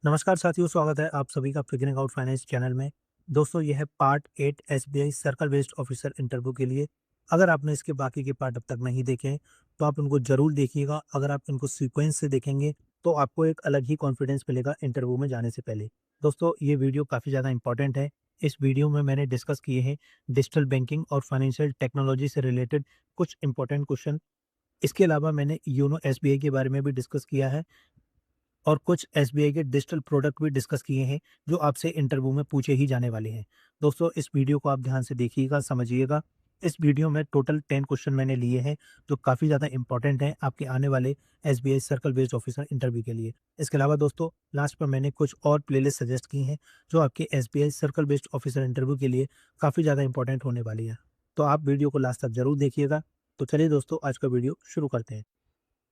नमस्कार साथियों, स्वागत है आप सभी का फिगरिंग आउट फाइनेंस चैनल में। दोस्तों, यह है part 8 SBI circle based officer interview के लिए। अगर आपने इसके बाकी के पार्ट अब तक नहीं देखे हैं, तो आप इनको ज़रूर देखिएगा। अगर आप इनको सीक्वेंस से देखेंगे, तो आपको एक अलग ही कॉन्फिडेंस मिलेगा इंटरव्यू में जाने से पहले। दोस्तों, ये वीडियो काफ़ी ज़्यादा इंपॉर्टेंट है। इस वीडियो में मैंने डिस्कस किए हैं डिजिटल बैंकिंग और फाइनेंशियल टेक्नोलॉजी से रिलेटेड कुछ इंपॉर्टेंट क्वेश्चन। इसके अलावा मैंने योनो एसबीआई के बारे में भी डिस्कस किया है और कुछ एसबीआई के डिजिटल प्रोडक्ट भी डिस्कस किए हैं, जो आपसे इंटरव्यू में पूछे ही जाने वाले हैं। दोस्तों, इस वीडियो को आप ध्यान से देखिएगा, समझिएगा। इस वीडियो में टोटल 10 क्वेश्चन मैंने लिए हैं, जो काफ़ी ज़्यादा इंपॉर्टेंट हैं आपके आने वाले SBI circle based officer interview के लिए। इसके अलावा दोस्तों, लास्ट पर मैंने कुछ और प्लेलिस्ट सजेस्ट की हैं, जो आपके SBI circle based officer interview के लिए काफ़ी ज़्यादा इंपॉर्टेंट होने वाली है। तो आप वीडियो को लास्ट तक ज़रूर देखिएगा। तो चलिए दोस्तों, आज का वीडियो शुरू करते हैं।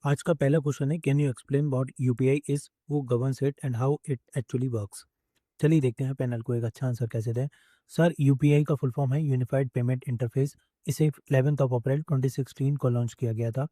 आज का पहला क्वेश्चन है, can you explain what UPI is, who governs it and how it actually works. चलिए देखते हैं पैनल को एक अच्छा आंसर कैसे दें। सर, यूपीआई का फुल फॉर्म है यूनिफाइड पेमेंट इंटरफेस। इसे 11 अप्रैल 2016 को लॉन्च किया गया था।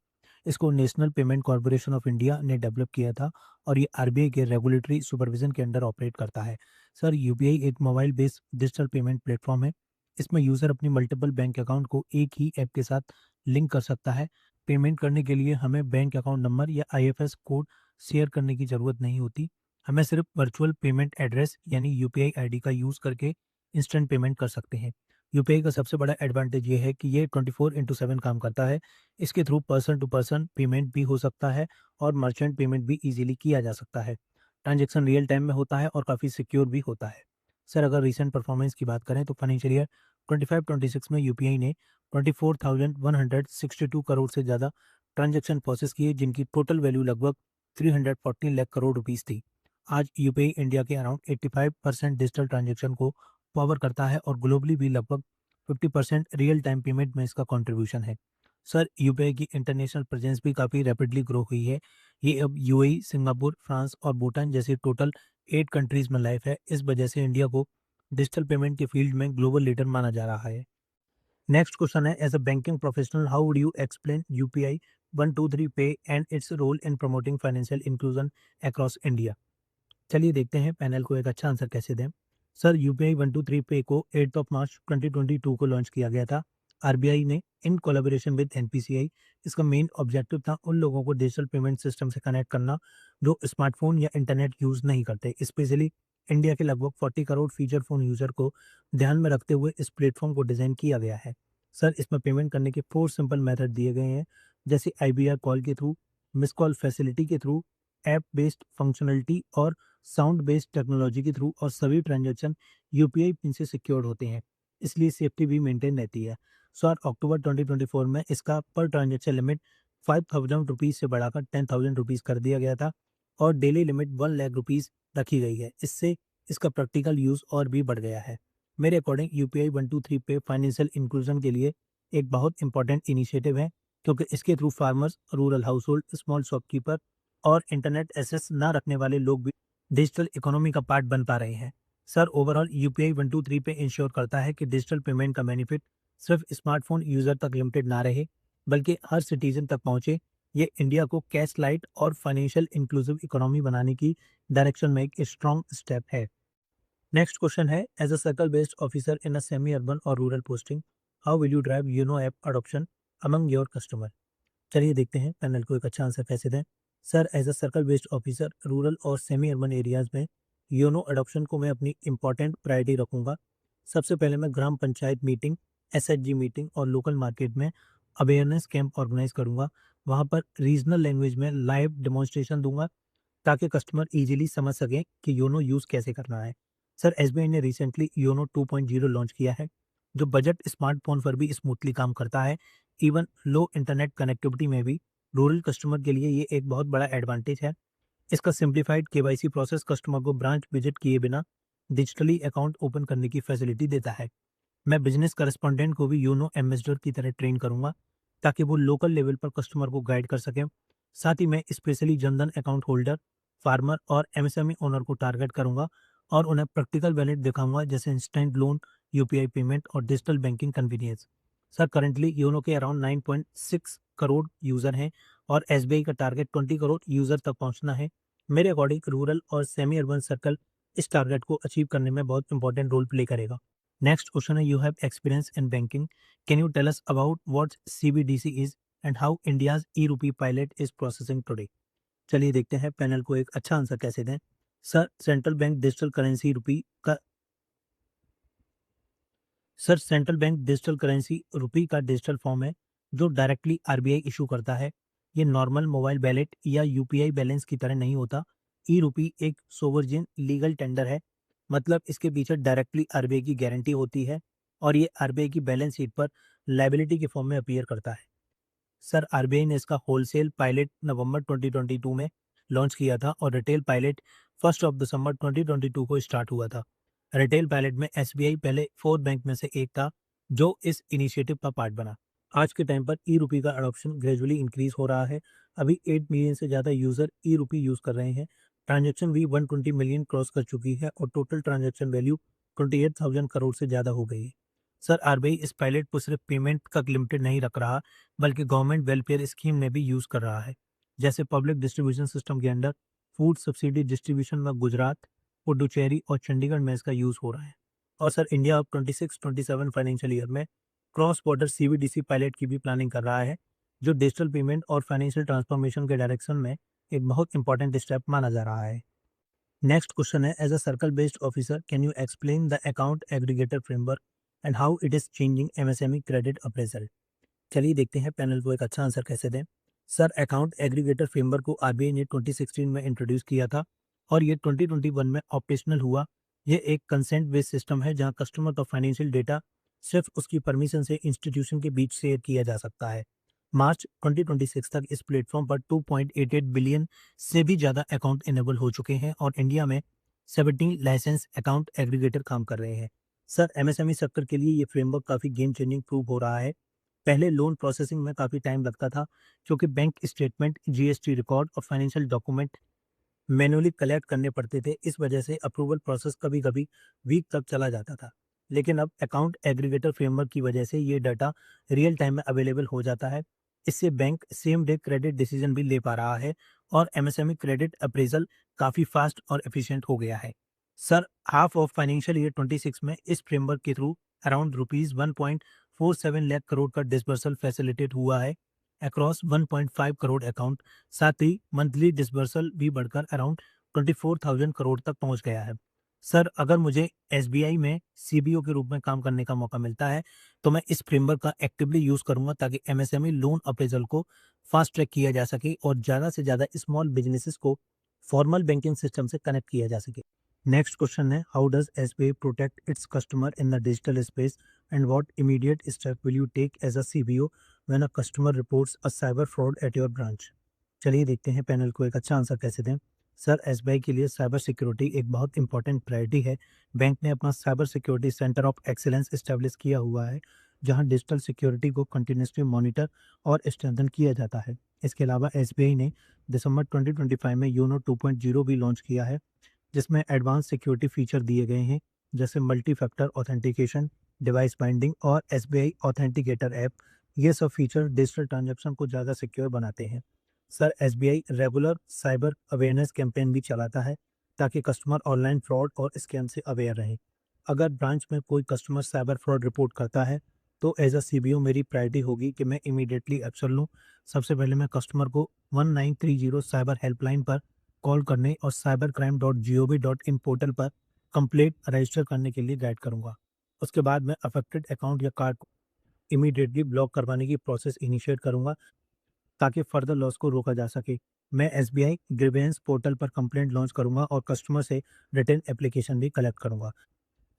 इसको national payment corporation of India ने डेवलप किया था और ये आरबीआई के रेगुलेटरी सुपरविजन के अंडर ऑपरेट करता है। सर, यूपीआई एक mobile based digital payment platform है। इसमें यूज़र अपनी मल्टीपल बैंक अकाउंट को एक ही ऐप के साथ लिंक कर सकता है। पेमेंट करने के लिए हमें बैंक अकाउंट नंबर या आईएफएस कोड शेयर करने की ज़रूरत नहीं होती। हमें सिर्फ वर्चुअल पेमेंट एड्रेस यानी यूपीआई आईडी का यूज़ करके इंस्टेंट पेमेंट कर सकते हैं। यूपीआई का सबसे बड़ा एडवांटेज ये है कि ये 24/7 काम करता है। इसके through person to person payment भी हो सकता है और मर्चेंट पेमेंट भी इजीली किया जा सकता है। ट्रांजैक्शन रियल टाइम में होता है और काफ़ी सिक्योर भी होता है। सर, अगर रीसेंट परफॉर्मेंस की बात करें तो फाइनेंशियल ईयर 25-26 में यूपीआई ने 24,162 करोड़ से ज़्यादा ट्रांजैक्शन प्रोसेस किए, जिनकी टोटल वैल्यू लगभग 314 लाख करोड़ रुपीस थी। आज यूपीआई इंडिया के अराउंड 85% डिजिटल ट्रांजैक्शन को पावर करता है और ग्लोबली भी लगभग 50% रियल टाइम पेमेंट में इसका कंट्रीब्यूशन है। सर, यूपीआई की इंटरनेशनल प्रेजेंस भी काफ़ी रैपिडली ग्रो हुई है। ये अब यूएई, सिंगापुर, फ्रांस और भूटान जैसे टोटल 8 कंट्रीज में लाइव है। इस वजह से इंडिया को डिजिटल पेमेंट के फील्ड में ग्लोबल लीडर माना जा रहा है। नेक्स्ट क्वेश्चन है, as a banking professional how would you explain UPI 123 pay and its role in promoting financial inclusion across India. चलिए देखते हैं पैनल को एक अच्छा आंसर कैसे दें। सर, यूपीआई 123 पे को 8 मार्च 2022 को लॉन्च किया गया था। आरबीआई ने इन कोलैबोरेशन विद एनपीसीआई। इसका मेन ऑब्जेक्टिव था उन लोगों को डिजिटल पेमेंट सिस्टम से कनेक्ट करना जो स्मार्टफोन या इंटरनेट यूज़ नहीं करते। स्पेशली इंडिया के लगभग 40 करोड़ फीचर फोन यूज़र को ध्यान में रखते हुए इस प्लेटफॉर्म को डिज़ाइन किया गया है। सर, इसमें पेमेंट करने के 4 सिंपल मेथड दिए गए हैं, जैसे आईबीआर कॉल के थ्रू, मिस कॉल फैसिलिटी के थ्रू, ऐप बेस्ड फंक्शनलिटी और साउंड बेस्ड टेक्नोलॉजी के थ्रू। और सभी ट्रांजैक्शन यूपीआई पिन से सिक्योर्ड होते हैं, इसलिए सेफ्टी भी मेंटेन रहती है। सर, अक्टूबर 2024 में इसका पर ट्रांजैक्शन लिमिट 5,000 रुपीज़ से बढ़ाकर 10,000 रुपीज़ कर दिया गया था और डेली लिमिट 1 लाख रुपीज़ रखी गई है। इससे इसका प्रैक्टिकल यूज़ और भी बढ़ गया है। मेरे अकॉर्डिंग यूपीआई 123 पे फाइनेंशियल इंक्लूजन के लिए एक बहुत इंपॉर्टेंट इनिशिएटिव है, क्योंकि इसके through farmers, rural house hold, small shopkeeper और इंटरनेट एक्सेस ना रखने वाले लोग भी डिजिटल इकोनॉमी का पार्ट बन पा रहे हैं। सर, ओवरऑल यूपीआई 123 पे इंश्योर करता है कि डिजिटल पेमेंट का बेनिफिट सिर्फ स्मार्टफोन यूजर तक लिमिटेड ना रहे, बल्कि हर सिटीजन तक पहुंचे। ये इंडिया को कैश लाइट और फाइनेंशियल इंक्लूसिव इकोनॉमी बनाने की डायरेक्शन में एक स्ट्रॉन्ग स्टेप है। नेक्स्ट क्वेश्चन है, as a circle based officer in a semi urban और rural posting, how will you drive YONO app adoption among your customer. चलिए देखते हैं पैनल को एक अच्छा आंसर कैसे दें। Sir, as a circle based officer rural और सेमी अर्बन एरियाज में योनो अडॉप्शन को मैं अपनी इंपॉर्टेंट प्रायोरिटी रखूंगा। सबसे पहले मैं ग्राम पंचायत मीटिंग, एसएचजी मीटिंग और लोकल मार्केट में अवेयरनेस कैंप ऑर्गेनाइज करूंगा। वहां पर रीजनल लैंग्वेज में लाइव डेमोन्स्ट्रेशन दूंगा, ताकि कस्टमर इजीली समझ सकें कि योनो यूज़ कैसे करना है। सर, एसबीआई ने रिसेंटली योनो 2.0 लॉन्च किया है, जो बजट स्मार्टफोन पर भी स्मूथली काम करता है। इवन लो इंटरनेट कनेक्टिविटी में भी रूरल कस्टमर के लिए ये एक बहुत बड़ा एडवांटेज है। इसका सिंप्लीफाइड केवाईसी प्रोसेस कस्टमर को ब्रांच विजिट किए बिना डिजिटली अकाउंट ओपन करने की फैसिलिटी देता है। मैं बिजनेस करेस्पॉन्डेंट को भी योनो एम्बेसडर की तरह ट्रेन करूंगा, ताकि वो लोकल लेवल पर कस्टमर को गाइड कर सकें। साथ ही मैं specially Jan Dhan account holder, farmer और एमएसएमई ओनर को टारगेट करूंगा और उन्हें प्रैक्टिकल बेनिफिट दिखाऊंगा, जैसे इंस्टेंट लोन, यूपीआई पेमेंट और digital banking convenience. Sir, currently YONO के अराउंड 9.6 करोड़ यूज़र हैं और एसबीआई का टारगेट 20 करोड़ यूज़र तक पहुंचना है। मेरे अकॉर्डिंग रूरल और सेमी अर्बन सर्कल इस टारगेट को अचीव करने में बहुत इंपॉर्टेंट रोल प्ले करेगा। नेक्स्ट क्वेश्चन है, you have experience in banking, can you tell us about what CBDC is and how India's e rupee pilot is processing today. चलिए देखते हैं पैनल को एक अच्छा आंसर कैसे दें। Sir central bank digital currency rupee का sir central bank digital currency rupee का डिजिटल फॉर्म है जो डायरेक्टली आरबीआई इशू करता है। ये नॉर्मल मोबाइल बैलेट या यूपीआई बैलेंस की तरह नहीं होता। ई रुपी एक सोवरजिन लीगल टेंडर है, मतलब इसके पीछे डायरेक्टली आरबीआई की गारंटी होती है और ये आरबीआई की बैलेंस शीट पर लाइबिलिटी के फॉर्म में अपीयर करता है। सर आरबीआई ने इसका होलसेल पायलट नवंबर 2022 में लॉन्च किया था और रिटेल पायलट 1 दिसंबर 2022 को स्टार्ट हुआ था। रिटेल पायलट में एसबीआई पहले 4 बैंक में से एक था जो इस इनिशिएटिव का पार्ट बना। आज के टाइम पर ई रुपी का अडॉप्शन ग्रेजुअली इंक्रीज हो रहा है। अभी 8 मिलियन से ज़्यादा यूज़र ई रुपी यूज़ कर रहे हैं। ट्रांजैक्शन भी 120 मिलियन क्रॉस कर चुकी है और टोटल ट्रांजैक्शन वैल्यू 28,000 करोड़ से ज़्यादा हो गई है। सर आरबीआई इस पायलट को सिर्फ पेमेंट तक लिमिटेड नहीं रख रहा, बल्कि गवर्नमेंट वेलफेयर स्कीम में भी यूज़ कर रहा है। जैसे पब्लिक डिस्ट्रीब्यूशन सिस्टम के अंडर फूड सब्सिडी डिस्ट्रीब्यूशन में गुजरात, पुडुचेरी और चंडीगढ़ में इसका यूज़ हो रहा है। और सर इंडिया अब 26-27 फाइनेंशियल ईयर में क्रॉस बॉर्डर सीबीडीसी पायलट की भी प्लानिंग कर रहा है, जो डिजिटल पेमेंट और फाइनेंशियल ट्रांसफॉर्मेशन के डायरेक्शन में एक बहुत इंपॉर्टेंट स्टेप माना जा रहा है। नेक्स्ट क्वेश्चन है, as a circle based officer can you explain the account aggregator framework and how it is changing MSME credit appraisal. चलिए देखते हैं पैनल को एक अच्छा आंसर कैसे दें। सर अकाउंट एग्रीगेटर फ्रेमवर्क को आरबीआई ने 2016 में इंट्रोड्यूस किया था और ये 2021 में ऑपरेशनल हुआ। ये एक कंसेंट बेस्ड सिस्टम है जहां कस्टमर का फाइनेंशियल डेटा सिर्फ उसकी परमिशन से इंस्टीट्यूशन के बीच शेयर किया जा सकता है। मार्च 2026 तक इस प्लेटफॉर्म पर 2.88 बिलियन से भी ज़्यादा अकाउंट इनेबल हो चुके हैं और इंडिया में 17 लाइसेंस अकाउंट एग्रीगेटर काम कर रहे हैं। सर एमएसएमई सेक्टर के लिए ये फ्रेमवर्क काफ़ी गेम चेंजिंग प्रूव हो रहा है। पहले लोन प्रोसेसिंग में काफ़ी टाइम लगता था क्योंकि बैंक स्टेटमेंट, जीएसटी रिकॉर्ड और फाइनेंशियल डॉक्यूमेंट मैन्युअली कलेक्ट करने पड़ते थे। इस वजह से अप्रूवल प्रोसेस कभी-कभी वीक तक चला जाता था। लेकिन अब अकाउंट एग्रीगेटर फ्रेमवर्क की वजह से ये डाटा रियल टाइम में अवेलेबल हो जाता है। इससे bank same day credit decision भी ले पा रहा है और एमएसएमई क्रेडिट अप्रेजल काफ़ी फास्ट और एफिशिएंट हो गया है। Sir half of financial year 26 में इस फ्रेमवर्क के through around rupees 1.47 lakh crore का डिसबर्सल फैसिलिटेट हुआ है अक्रॉस 1.5 करोड़ अकाउंट। साथ ही मंथली डिसबर्सल भी बढ़कर अराउंड 24,000 करोड़ तक पहुंच गया है। सर अगर मुझे एसबीआई में सीबीओ के रूप में काम करने का मौका मिलता है तो मैं इस फ्रेमवर्क का एक्टिवली यूज़ करूंगा ताकि एमएसएमई लोन अप्रेजल को फास्ट ट्रैक किया जा सके और ज़्यादा से ज़्यादा स्मॉल बिजनेसेस को फॉर्मल बैंकिंग सिस्टम से कनेक्ट किया जा सके। नेक्स्ट क्वेश्चन है, how does SBI protect its customer in the digital space and what immediate step will you take as a CBO when a customer reports a cyber fraud at your branch. चलिए देखते हैं panel को एक अच्छा answer कैसे दें। Sir SBI के लिए साइबर सिक्योरिटी एक बहुत इंपॉर्टेंट प्रायोरिटी है। बैंक ने अपना cyber security centre of excellence establish किया हुआ है जहां डिजिटल सिक्योरिटी को कंटिन्यूसली मॉनिटर और स्ट्रेंथन किया जाता है। इसके अलावा एसबीआई ने दिसंबर 2025 में यूनो 2.0 भी लॉन्च किया है जिसमें एडवांस सिक्योरिटी फीचर दिए गए हैं जैसे multi factor authentication, device binding और एसबीआई ऑथेंटिकेटर ऐप। ये सब फीचर डिजिटल ट्रांजैक्शन को ज़्यादा सिक्योर बनाते हैं। Sir SBI regular cyber awareness campaign भी चलाता है ताकि कस्टमर ऑनलाइन फ्रॉड और स्कैम से अवेयर रहें। अगर ब्रांच में कोई कस्टमर साइबर फ्रॉड रिपोर्ट करता है तो एज अ सीबीओ मेरी प्रायोरिटी होगी कि मैं इमीडिएटली एक्शन लूँ। सबसे पहले मैं कस्टमर को 1930 साइबर हेल्पलाइन पर कॉल करने और cybercrime.gov.in पोर्टल पर कंप्लेंट रजिस्टर करने के लिए गाइड करूंगा। उसके बाद मैं अफेक्टेड अकाउंट या कार्ड को इमीडिएटली ब्लॉक करवाने की प्रोसेस इनिशिएट करूंगा ताकि फर्दर लॉस को रोका जा सके। मैं एसबीआई ग्रीवेंस पोर्टल पर कंप्लेंट लॉन्च करूंगा और कस्टमर से रिटर्न एप्लीकेशन भी कलेक्ट करूंगा।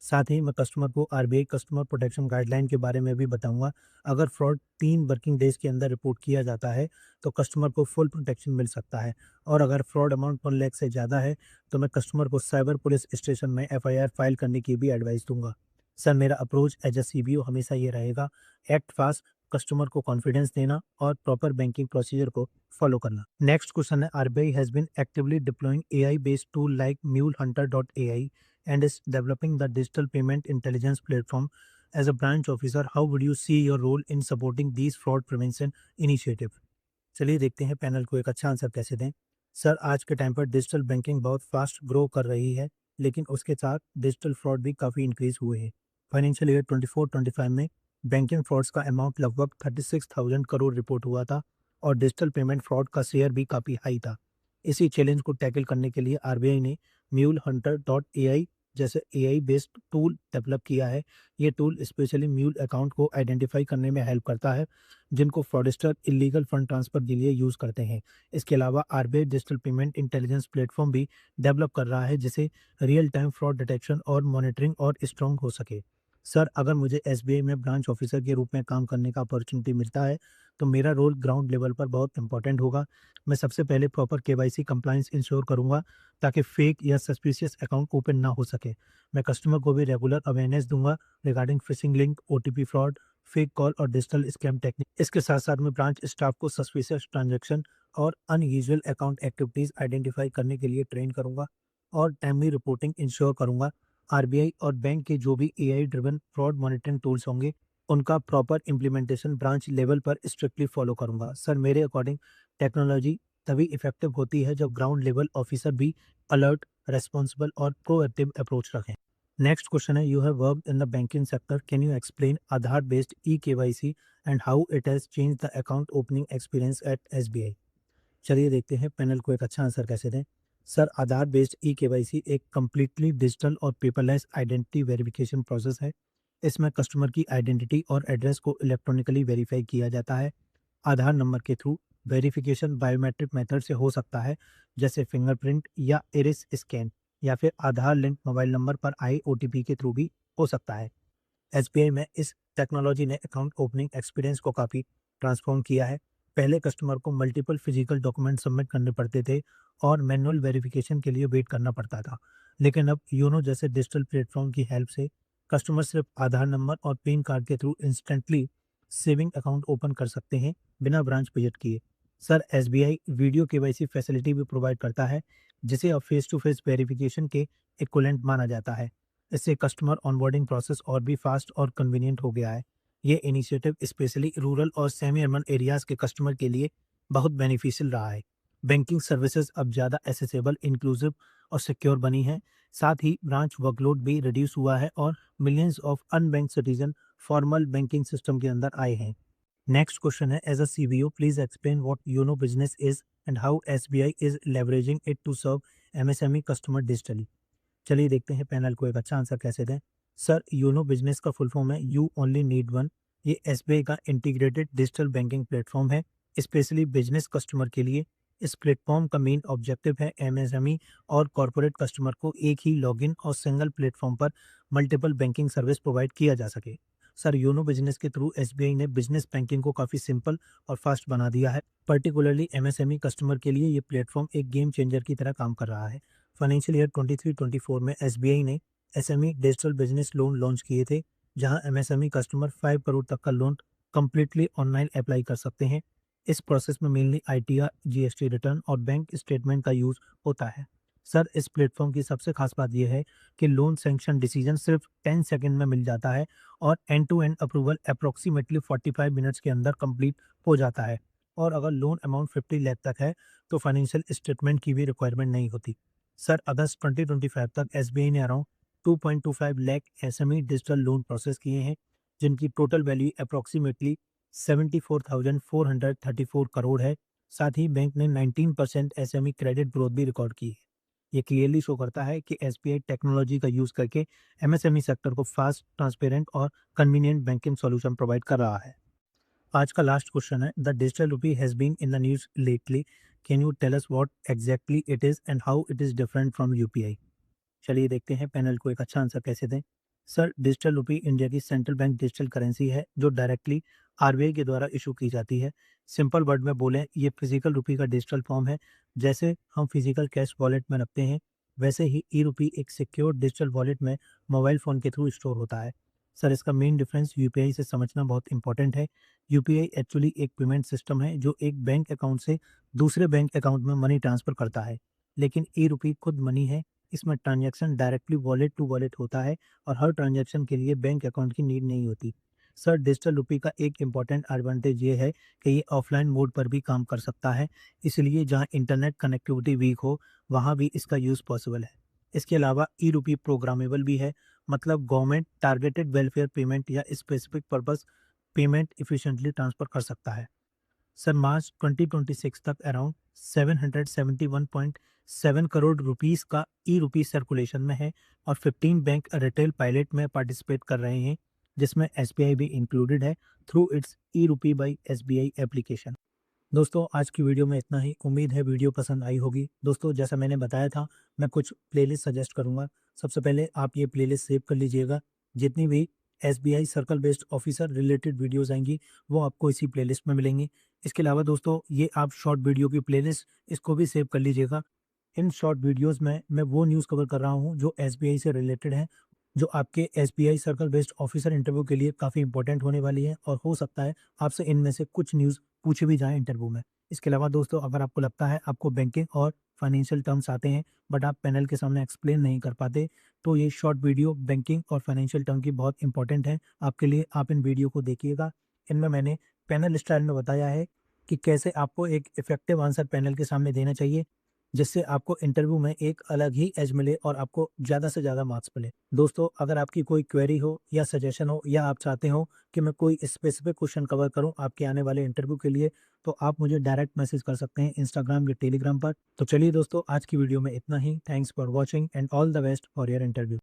साथ ही मैं कस्टमर को आरबीआई कस्टमर प्रोटेक्शन गाइडलाइन के बारे में भी बताऊंगा। अगर फ्रॉड 3 वर्किंग डेज के अंदर रिपोर्ट किया जाता है तो कस्टमर को फुल प्रोटेक्शन मिल सकता है और अगर फ्रॉड अमाउंट 1 लाख से ज़्यादा है तो मैं कस्टमर को साइबर पुलिस स्टेशन में एफआईआर फाइल करने की भी एडवाइस दूंगा। सर मेरा अप्रोच एज अ सीबीओ हमेशा ये रहेगा, एक्ट फास्ट, कस्टमर को कॉन्फिडेंस देना और प्रॉपर बैंकिंग प्रोसीजर को फॉलो करना। नेक्स्ट क्वेश्चन है, RBI has been actively deploying AI based tool like MuleHunter.ai and is developing the digital payment intelligence platform. As a branch officer, how would you see your role in supporting these fraud prevention initiative? चलिए देखते हैं panel को एक अच्छा answer कैसे दें। Sir आज के टाइम पर डिजिटल बैंकिंग बहुत फास्ट ग्रो कर रही है, लेकिन उसके साथ डिजिटल फ्रॉड भी काफ़ी इंक्रीज हुए हैं। फाइनेंशियल ईयर 24-25 में बैंकिंग फ्रॉड्स का अमाउंट लगभग 36,000 करोड़ रिपोर्ट हुआ था और डिजिटल पेमेंट फ्रॉड का शेयर भी काफ़ी हाई था। इसी चैलेंज को टैकल करने के लिए आरबीआई ने म्यूल हंटर डॉट एआई जैसे एआई बेस्ड टूल डेवलप किया है। ये टूल स्पेशली म्यूल अकाउंट को आइडेंटिफाई करने में हेल्प करता है, जिनको फ्रॉडस्टर इलीगल फंड ट्रांसफर के लिए यूज़ करते हैं। इसके अलावा RBI digital payment intelligence platform भी डेवलप कर रहा है, जिससे रियल टाइम फ्रॉड डिटेक्शन और मॉनिटरिंग और स्ट्रॉन्ग हो सके। सर अगर मुझे एसबीआई में ब्रांच ऑफिसर के रूप में काम करने का अपॉर्चुनिटी मिलता है, तो मेरा रोल ग्राउंड लेवल पर बहुत इंपॉर्टेंट होगा। मैं सबसे पहले प्रॉपर केवाईसी कंप्लायंस इंश्योर करूंगा, ताकि फेक या सस्पिशियस अकाउंट ओपन ना हो सके। मैं कस्टमर को भी रेगुलर अवेयरनेस दूंगा regarding phishing link, OTP fraud, fake call और डिजिटल स्कैम टेक्निक। इसके साथ साथ मैं ब्रांच स्टाफ को सस्पिशियस ट्रांजैक्शन और अनयूजुअल अकाउंट एक्टिविटीज आइडेंटिफाई करने के लिए ट्रेन करूंगा और टाइमली रिपोर्टिंग इंश्योर करूंगा। आरबीआई और बैंक के जो भी AI driven fraud monitoring tools होंगे, उनका प्रॉपर इम्प्लीमेंटेशन ब्रांच लेवल पर स्ट्रिक्टली फॉलो करूंगा। सर मेरे अकॉर्डिंग टेक्नोलॉजी तभी इफेक्टिव होती है जब ग्राउंड लेवल ऑफिसर भी अलर्ट, रेस्पॉन्सिबल और प्रोएक्टिव अप्रोच रखें। नेक्स्ट क्वेश्चन है, you have worked in the banking sector, can you explain Aadhaar based e KYC and how it has change the account opening experience eight SBI. चलिए देखते हैं panel को एक अच्छा answer कैसे दें। सर आधार बेस्ड ई केवाईसी एक completely digital और पेपरलेस आइडेंटिटी वेरिफिकेशन प्रोसेस है। इसमें कस्टमर की आइडेंटिटी और एड्रेस को इलेक्ट्रॉनिकली वेरीफाई किया जाता है। आधार नंबर के थ्रू वेरिफिकेशन बायोमेट्रिक मेथड से हो सकता है, जैसे फिंगरप्रिंट या इरिस स्कैन, या फिर आधार लिंक मोबाइल नंबर पर आए ओटीपी के थ्रू भी हो सकता है। एसबीआई में इस टेक्नोलॉजी ने अकाउंट ओपनिंग एक्सपीरियंस को काफ़ी ट्रांसफॉर्म किया है। पहले कस्टमर को मल्टीपल फिजिकल डॉक्यूमेंट सबमिट करने पड़ते थे और मैनुअल वेरिफिकेशन के लिए वेट करना पड़ता था। लेकिन अब यूनो जैसे डिजिटल प्लेटफॉर्म की हेल्प से कस्टमर सिर्फ आधार नंबर और पैन कार्ड के through instantly saving account open कर सकते हैं, बिना ब्रांच विजिट किए। Sir SBI video KYC facility भी प्रोवाइड करता है, जिसे अब फेस टू फेस वेरिफिकेशन के इक्विवेलेंट माना जाता है। इससे कस्टमर ऑनबोर्डिंग प्रोसेस और भी फास्ट और कन्वीनियंट हो गया है। ये इनिशिएटिव स्पेशली रूरल और सेमी अर्बन एरियाज के कस्टमर के लिए बहुत बेनिफिशियल रहा है। बैंकिंग सर्विसेज अब ज़्यादा एसेसेबल, इंक्लूसिव और सिक्योर बनी हैं। साथ ही ब्रांच वर्कलोड भी रिड्यूस हुआ है और millions of unbank citizen formal banking system के अंदर आए हैं। नेक्स्ट क्वेश्चन है, as a CVO please explain what YONO business is and how SBI is leveraging it to serve MSME customer digitally. चलिए देखते हैं पैनल को एक अच्छा आंसर कैसे दें। सर योनो बिजनेस का फुल फॉर्म है यू ओनली नीड वन। ये एसबीआई का इंटीग्रेटेड डिजिटल बैंकिंग प्लेटफॉर्म है, स्पेशली बिजनेस कस्टमर के लिए। इस प्लेटफॉर्म का मेन ऑब्जेक्टिव है एमएसएमई और कॉरपोरेट कस्टमर को एक ही लॉगिन और सिंगल प्लेटफॉर्म पर मल्टीपल बैंकिंग सर्विस प्रोवाइड किया जा सके। सर योनो बिजनेस के थ्रू एसबीआई ने बिजनेस बैंकिंग को काफ़ी सिंपल और फास्ट बना दिया है। पर्टिकुलरली एमएसएमई कस्टमर के लिए ये प्लेटफॉर्म एक गेम चेंजर की तरह काम कर रहा है। फाइनेंशियल ईयर 23-24 में एसबीआई ने SME digital business loan launch किए थे, जहां एमएसएमई कस्टमर 5 करोड़ तक का लोन कंप्लीटली ऑनलाइन अप्लाई कर सकते हैं। इस प्रोसेस में मेनली आईटीआर, जीएसटी रिटर्न और बैंक स्टेटमेंट का यूज होता है। सर इस प्लेटफॉर्म की सबसे खास बात यह है कि लोन सैंक्शन डिसीजन सिर्फ 10 सेकंड में मिल जाता है और end to end approval approximately 45 minutes के अंदर कंप्लीट हो जाता है। और अगर लोन अमाउंट 50 लाख तक है, तो फाइनेंशियल स्टेटमेंट की भी रिक्वायरमेंट नहीं होती। सर अगस्त 2025 तक एसबीआई ने around 2.25 lakh SME digital loan process किए हैं, जिनकी टोटल वैल्यू अप्रोक्सीमेटली 74,434 करोड़ है। साथ ही बैंक ने 19% एसएमई क्रेडिट ग्रोथ भी रिकॉर्ड की है। ये क्लियरली शो करता है कि एसबीआई टेक्नोलॉजी का यूज करके एमएसएमई सेक्टर को फास्ट, ट्रांसपेरेंट और कन्वीनियंट बैंकिंग सॉल्यूशन प्रोवाइड कर रहा है। आज का लास्ट क्वेश्चन है, the digital rupee has been in the news lately, can you tell us what exactly it is and how it is different from UPI. चलिए देखते हैं पैनल को एक अच्छा आंसर कैसे दें। सर डिजिटल रुपी इंडिया की सेंट्रल बैंक डिजिटल करेंसी है, जो डायरेक्टली आरबीआई के द्वारा इशू की जाती है। सिंपल वर्ड में बोलें, ये फिजिकल रुपी का डिजिटल फॉर्म है। जैसे हम फिजिकल कैश वॉलेट में रखते हैं, वैसे ही ई रुपी एक सिक्योर डिजिटल वॉलेट में मोबाइल फ़ोन के थ्रू स्टोर होता है। सर इसका मेन डिफरेंस यूपीआई से समझना बहुत इंपॉर्टेंट है। यूपीआई एक्चुअली एक पेमेंट सिस्टम है जो एक बैंक अकाउंट से दूसरे बैंक अकाउंट में मनी ट्रांसफ़र करता है। लेकिन ई रुपी खुद मनी है। इसमें transaction directly wallet to wallet होता है और हर ट्रांजैक्शन के लिए बैंक अकाउंट की नीड नहीं होती। सर डिजिटल रुपये का एक इम्पॉर्टेंट एडवांटेज ये है कि ये ऑफलाइन मोड पर भी काम कर सकता है, इसलिए जहाँ इंटरनेट कनेक्टिविटी वीक हो वहाँ भी इसका यूज़ पॉसिबल है। इसके अलावा ई रुपी प्रोग्रामेबल भी है, मतलब गवर्नमेंट टारगेटेड वेलफेयर पेमेंट या specific purpose payment efficiently transfer कर सकता है। सर मार्च 2026 तक अराउंड 771.7 करोड़ रुपीस का ई रुपी सर्कुलेशन में है और 15 बैंक रिटेल पायलट में पार्टिसिपेट कर रहे हैं, जिसमें एसबीआई भी इंक्लूडेड है through it's E rupee by SBI application. दोस्तों आज की वीडियो में इतना ही। उम्मीद है वीडियो पसंद आई होगी। दोस्तों जैसा मैंने बताया था, मैं कुछ प्लेलिस्ट सजेस्ट करूंगा। सबसे पहले आप ये प्लेलिस्ट सेव कर लीजिएगा। जितनी भी SBI circle based officer related videos आएंगी वो आपको इसी प्लेलिस्ट में मिलेंगी। इसके अलावा दोस्तों ये आप शॉर्ट वीडियो की प्लेलिस्ट इसको भी सेव कर लीजिएगा। इन शॉर्ट वीडियोस में मैं वो न्यूज़ कवर कर रहा हूँ जो एसबीआई से रिलेटेड है, जो आपके SBI circle based officer interview के लिए काफ़ी इंपॉर्टेंट होने वाली है और हो सकता है आपसे इनमें से कुछ न्यूज़ पूछे भी जाएँ इंटरव्यू में। इसके अलावा दोस्तों अगर आपको लगता है आपको बैंकिंग और फाइनेंशियल टर्म्स आते हैं बट आप पैनल के सामने एक्सप्लेन नहीं कर पाते, तो ये शॉर्ट वीडियो बैंकिंग और फाइनेंशियल टर्म की बहुत इंपॉर्टेंट है आपके लिए। आप इन वीडियो को देखिएगा। इनमें मैंने पैनल स्टाइल में बताया है कि कैसे आपको एक इफेक्टिव आंसर पैनल के सामने देना चाहिए, जिससे आपको इंटरव्यू में एक अलग ही एज मिले और आपको ज़्यादा से ज़्यादा मार्क्स मिले। दोस्तों अगर आपकी कोई क्वेरी हो या सजेशन हो या आप चाहते हो कि मैं कोई स्पेसिफिक क्वेश्चन कवर करूं आपके आने वाले इंटरव्यू के लिए, तो आप मुझे डायरेक्ट मैसेज कर सकते हैं इंस्टाग्राम या टेलीग्राम पर। तो चलिए दोस्तों आज की वीडियो में इतना ही। Thanks for watching and all the best for your interview.